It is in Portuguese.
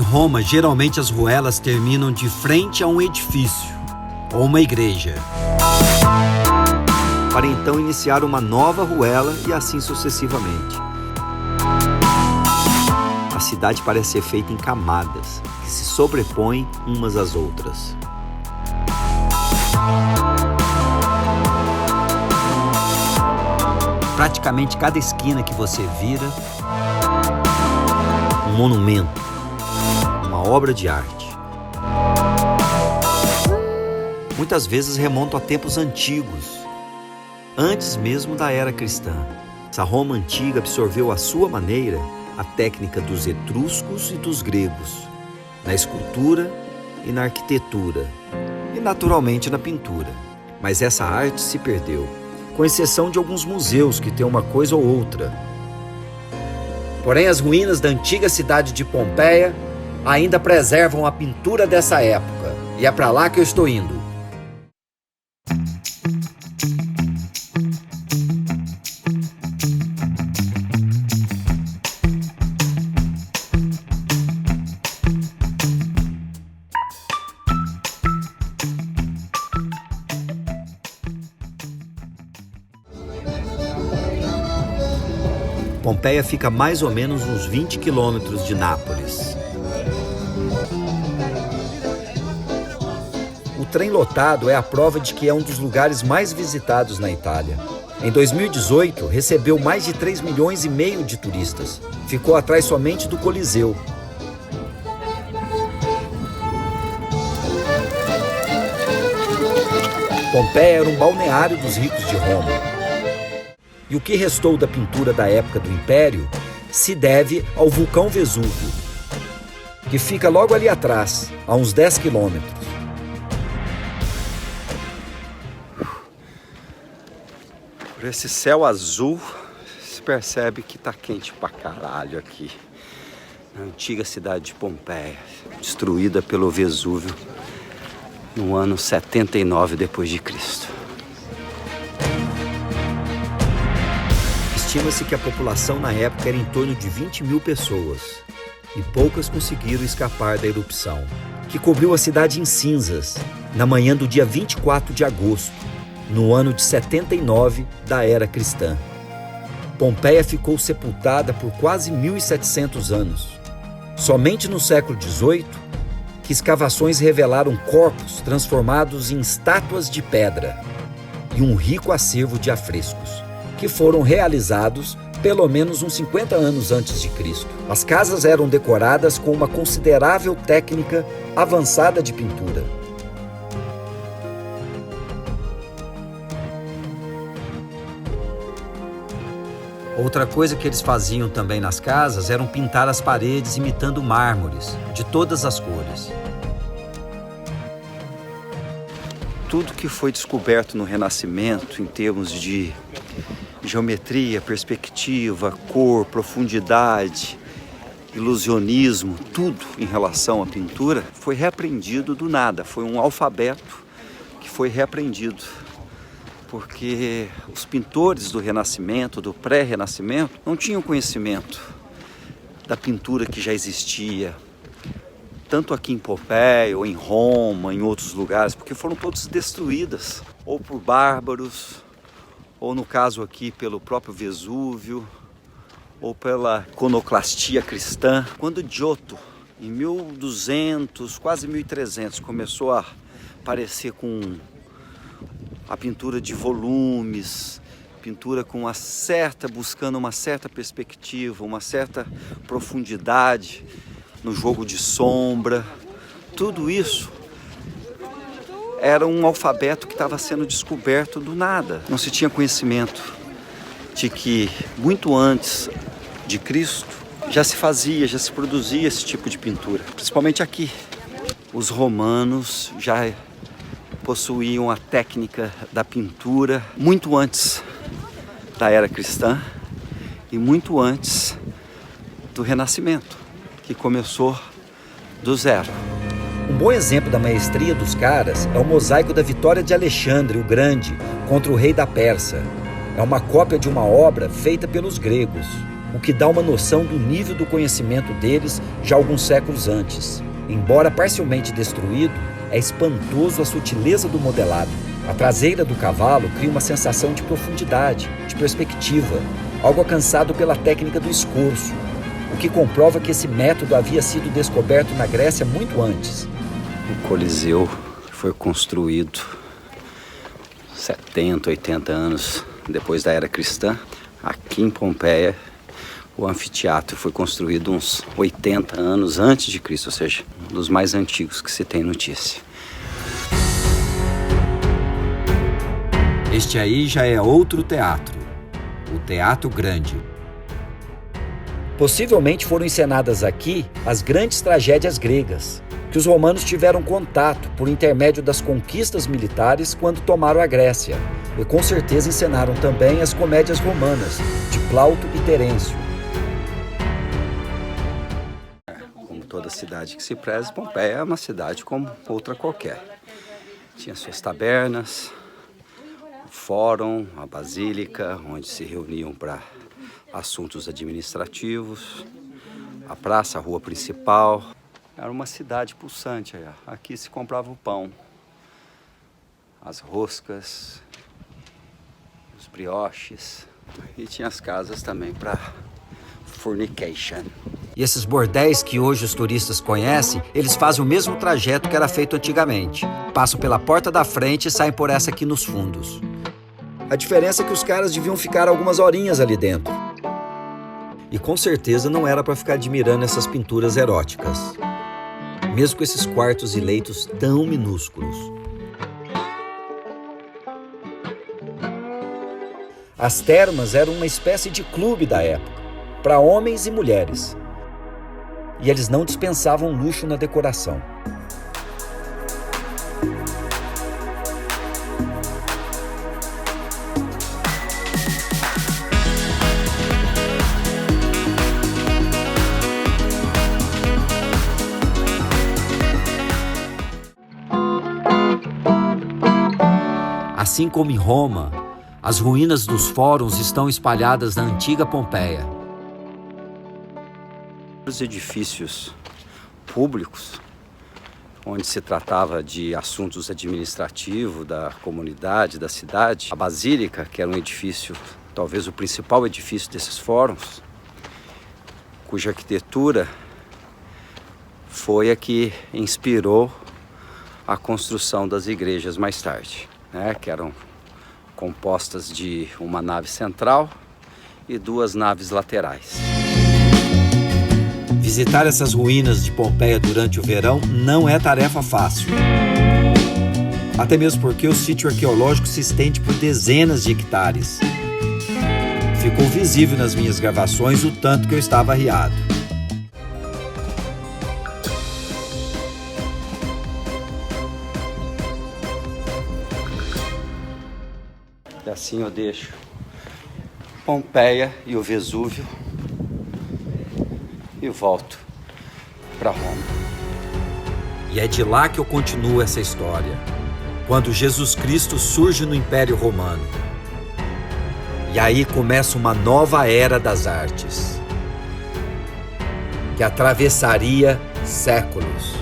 Roma, geralmente as ruelas terminam de frente a um edifício ou uma igreja, para então iniciar uma nova ruela e assim sucessivamente. A cidade parece ser feita em camadas, que se sobrepõem umas às outras. Praticamente cada esquina que você vira, um monumento, uma obra de arte. Muitas vezes remontam a tempos antigos, antes mesmo da era cristã. Essa Roma antiga absorveu à sua maneira a técnica dos etruscos e dos gregos, na escultura e na arquitetura, e naturalmente na pintura. Mas essa arte se perdeu, com exceção de alguns museus que têm uma coisa ou outra. Porém, as ruínas da antiga cidade de Pompeia ainda preservam a pintura dessa época, e é para lá que eu estou indo. Pompeia fica mais ou menos uns 20 quilômetros de Nápoles. O trem lotado é a prova de que é um dos lugares mais visitados na Itália. Em 2018, recebeu mais de 3,5 milhões de turistas. Ficou atrás somente do Coliseu. Pompeia era um balneário dos ricos de Roma. E o que restou da pintura da época do Império se deve ao vulcão Vesúvio, que fica logo ali atrás, a uns 10 quilômetros. Por esse céu azul, se percebe que tá quente pra caralho aqui. Na antiga cidade de Pompeia, destruída pelo Vesúvio no ano 79 d.C. Estima-se que a população na época era em torno de 20 mil pessoas, e poucas conseguiram escapar da erupção, que cobriu a cidade em cinzas na manhã do dia 24 de agosto, no ano de 79 da era cristã. Pompeia ficou sepultada por quase 1.700 anos. Somente no século XVIII, que escavações revelaram corpos transformados em estátuas de pedra e um rico acervo de afrescos, que foram realizados pelo menos uns 50 anos antes de Cristo. As casas eram decoradas com uma considerável técnica avançada de pintura. Outra coisa que eles faziam também nas casas eram pintar as paredes imitando mármores, de todas as cores. Tudo que foi descoberto no Renascimento, em termos de geometria, perspectiva, cor, profundidade, ilusionismo, tudo em relação à pintura, foi reaprendido do nada. Foi um alfabeto que foi reaprendido. Porque os pintores do Renascimento, do pré-Renascimento, não tinham conhecimento da pintura que já existia, tanto aqui em Pompeia, ou em Roma, em outros lugares, porque foram todas destruídas, ou por bárbaros, ou no caso aqui pelo próprio Vesúvio, ou pela iconoclastia cristã. Quando Giotto, em 1200, quase 1300, começou a aparecer com a pintura de volumes, pintura com buscando uma certa perspectiva, uma certa profundidade no jogo de sombra, tudo isso era um alfabeto que estava sendo descoberto do nada. Não se tinha conhecimento de que muito antes de Cristo já se produzia esse tipo de pintura, principalmente aqui. Os romanos já possuíam a técnica da pintura muito antes da era cristã e muito antes do Renascimento, que começou do zero. Um bom exemplo da maestria dos caras é o mosaico da vitória de Alexandre o Grande contra o rei da Pérsia. É uma cópia de uma obra feita pelos gregos. o que dá uma noção do nível do conhecimento deles já alguns séculos antes. Embora parcialmente destruído, é espantoso a sutileza do modelado. A traseira do cavalo cria uma sensação de profundidade, de perspectiva, algo alcançado pela técnica do escorço, o que comprova que esse método havia sido descoberto na Grécia muito antes. O Coliseu foi construído 70, 80 anos depois da era cristã. Aqui em Pompeia, o anfiteatro foi construído uns 80 anos antes de Cristo, ou seja, um dos mais antigos que se tem notícia. Este aí já é outro teatro, o Teatro Grande. Possivelmente foram encenadas aqui as grandes tragédias gregas, que os romanos tiveram contato por intermédio das conquistas militares quando tomaram a Grécia, e com certeza encenaram também as comédias romanas, de Plauto e Terêncio. Como toda cidade que se preze, Pompeia é uma cidade como outra qualquer. Tinha suas tabernas, o fórum, a basílica, onde se reuniam para assuntos administrativos, a praça, a rua principal. Era uma cidade pulsante. Aqui se comprava o pão, as roscas, os brioches, e tinha as casas também para fornication. E esses bordéis que hoje os turistas conhecem, eles fazem o mesmo trajeto que era feito antigamente. Passam pela porta da frente e saem por essa aqui nos fundos. A diferença é que os caras deviam ficar algumas horinhas ali dentro. E com certeza não era para ficar admirando essas pinturas eróticas, mesmo com esses quartos e leitos tão minúsculos. As termas eram uma espécie de clube da época, para homens e mulheres. E eles não dispensavam luxo na decoração. Assim como em Roma, as ruínas dos fóruns estão espalhadas na antiga Pompeia. Os edifícios públicos, onde se tratava de assuntos administrativos da comunidade, da cidade, a Basílica, que era um edifício, talvez o principal edifício desses fóruns, cuja arquitetura foi a que inspirou a construção das igrejas mais tarde, que eram compostas de uma nave central e duas naves laterais. Visitar essas ruínas de Pompeia durante o verão não é tarefa fácil. Até mesmo porque o sítio arqueológico se estende por dezenas de hectares. Ficou visível nas minhas gravações o tanto que eu estava arriado. E assim eu deixo Pompeia e o Vesúvio e volto para Roma. E é de lá que eu continuo essa história, quando Jesus Cristo surge no Império Romano. E aí começa uma nova era das artes, que atravessaria séculos.